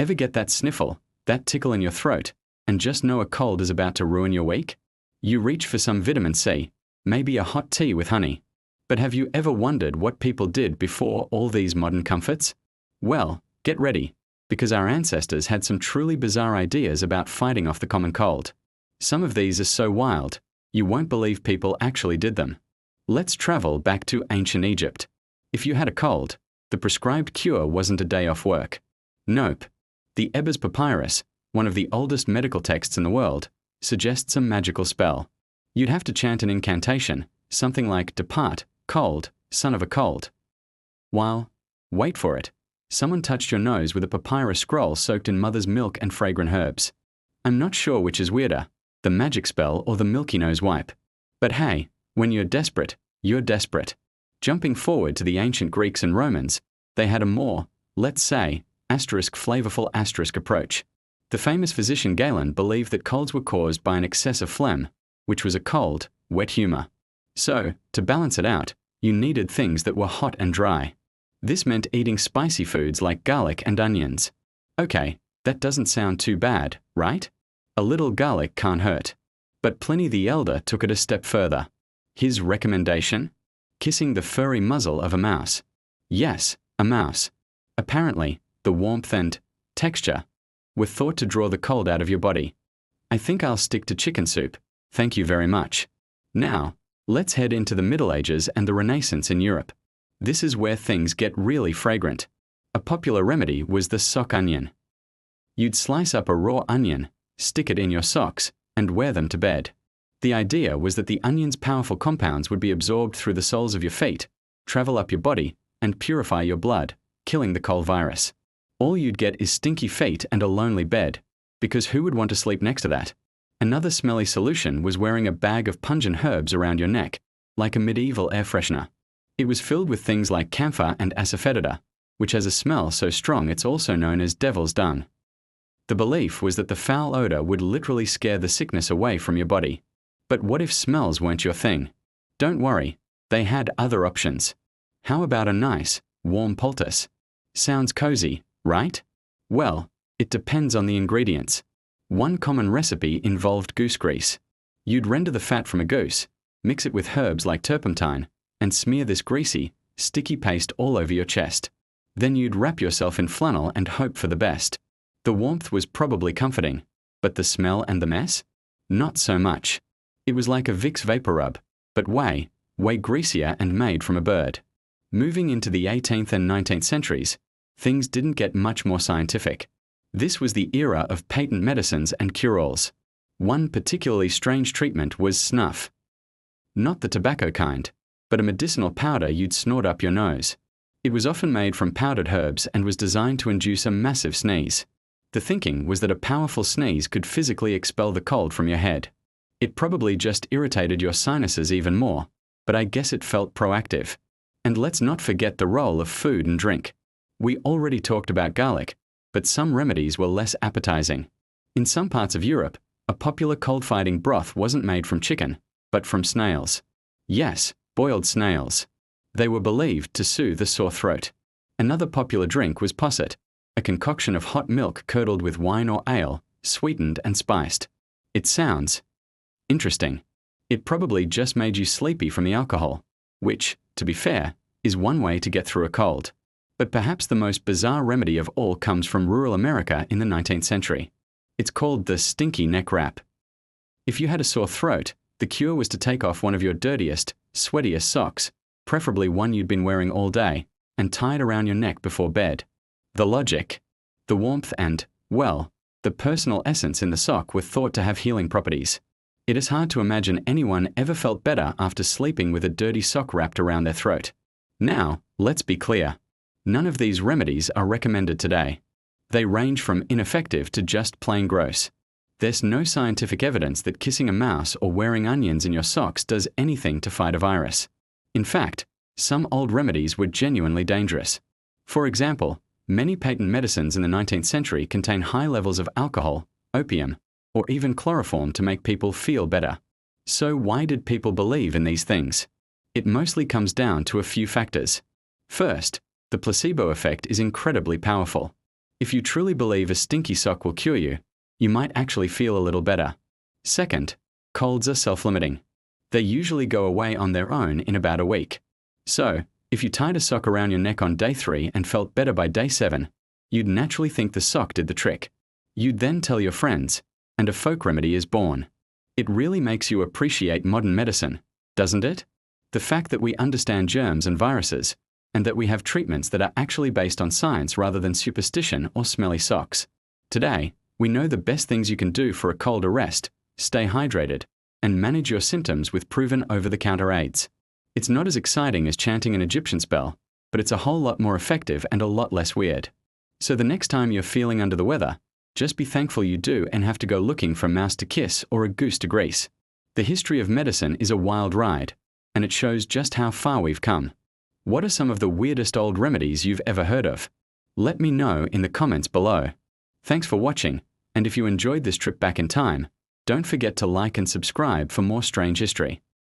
Ever get that sniffle, that tickle in your throat, and just know a cold is about to ruin your week? You reach for some vitamin C, maybe a hot tea with honey. But have you ever wondered what people did before all these modern comforts? Well, get ready, because our ancestors had some truly bizarre ideas about fighting off the common cold. Some of these are so wild, you won't believe people actually did them. Let's travel back to ancient Egypt. If you had a cold, the prescribed cure wasn't a day off work. Nope. The Ebers Papyrus, one of the oldest medical texts in the world, suggests a magical spell. You'd have to chant an incantation, something like "Depart, cold, son of a cold." While, wait for it, someone touched your nose with a papyrus scroll soaked in mother's milk and fragrant herbs. I'm not sure which is weirder, the magic spell or the milky nose wipe. But hey, when you're desperate, you're desperate. Jumping forward to the ancient Greeks and Romans, they had a more, let's say, flavorful approach. The famous physician Galen believed that colds were caused by an excess of phlegm, which was a cold, wet humor. So, to balance it out, you needed things that were hot and dry. This meant eating spicy foods like garlic and onions. Okay, that doesn't sound too bad, right? A little garlic can't hurt. But Pliny the Elder took it a step further. His recommendation? Kissing the furry muzzle of a mouse. Yes, a mouse. Apparently, the warmth and texture were thought to draw the cold out of your body. I think I'll stick to chicken soup. Thank you very much. Now, let's head into the Middle Ages and the Renaissance in Europe. This is where things get really fragrant. A popular remedy was the sock onion. You'd slice up a raw onion, stick it in your socks, and wear them to bed. The idea was that the onion's powerful compounds would be absorbed through the soles of your feet, travel up your body, and purify your blood, killing the cold virus. All you'd get is stinky feet and a lonely bed, because who would want to sleep next to that? Another smelly solution was wearing a bag of pungent herbs around your neck, like a medieval air freshener. It was filled with things like camphor and asafoetida, which has a smell so strong it's also known as devil's dung. The belief was that the foul odor would literally scare the sickness away from your body. But what if smells weren't your thing? Don't worry, they had other options. How about a nice, warm poultice? Sounds cozy, right? Well, it depends on the ingredients. One common recipe involved goose grease. You'd render the fat from a goose, mix it with herbs like turpentine, and smear this greasy, sticky paste all over your chest. Then you'd wrap yourself in flannel and hope for the best. The warmth was probably comforting, but the smell and the mess? Not so much. It was like a Vicks vapor rub, but way greasier and made from a bird. Moving into the 18th and 19th centuries, things didn't get much more scientific. This was the era of patent medicines and cure-alls. One particularly strange treatment was snuff. Not the tobacco kind, but a medicinal powder you'd snort up your nose. It was often made from powdered herbs and was designed to induce a massive sneeze. The thinking was that a powerful sneeze could physically expel the cold from your head. It probably just irritated your sinuses even more, but I guess it felt proactive. And let's not forget the role of food and drink. We already talked about garlic, but some remedies were less appetizing. In some parts of Europe, a popular cold-fighting broth wasn't made from chicken, but from snails. Yes, boiled snails. They were believed to soothe a sore throat. Another popular drink was posset, a concoction of hot milk curdled with wine or ale, sweetened and spiced. It sounds interesting. It probably just made you sleepy from the alcohol, which, to be fair, is one way to get through a cold. But perhaps the most bizarre remedy of all comes from rural America in the 19th century. It's called the stinky neck wrap. If you had a sore throat, the cure was to take off one of your dirtiest, sweatiest socks, preferably one you'd been wearing all day, and tie it around your neck before bed. The logic, the warmth and, well, the personal essence in the sock were thought to have healing properties. It is hard to imagine anyone ever felt better after sleeping with a dirty sock wrapped around their throat. Now, let's be clear. None of these remedies are recommended today. They range from ineffective to just plain gross. There's no scientific evidence that kissing a mouse or wearing onions in your socks does anything to fight a virus. In fact, some old remedies were genuinely dangerous. For example, many patent medicines in the 19th century contain high levels of alcohol, opium, or even chloroform to make people feel better. So why did people believe in these things? It mostly comes down to a few factors. First, the placebo effect is incredibly powerful. If you truly believe a stinky sock will cure you, you might actually feel a little better. Second, colds are self-limiting. They usually go away on their own in about a week. So, if you tied a sock around your neck on day 3 and felt better by day 7, you'd naturally think the sock did the trick. You'd then tell your friends, and a folk remedy is born. It really makes you appreciate modern medicine, doesn't it? The fact that we understand germs and viruses, and that we have treatments that are actually based on science rather than superstition or smelly socks. Today, we know the best things you can do for a cold are rest, stay hydrated, and manage your symptoms with proven over-the-counter aids. It's not as exciting as chanting an Egyptian spell, but it's a whole lot more effective and a lot less weird. So the next time you're feeling under the weather, just be thankful you do and have to go looking for a mouse to kiss or a goose to grease. The history of medicine is a wild ride, and it shows just how far we've come. What are some of the weirdest old remedies you've ever heard of? Let me know in the comments below. Thanks for watching, and if you enjoyed this trip back in time, don't forget to like and subscribe for more strange history.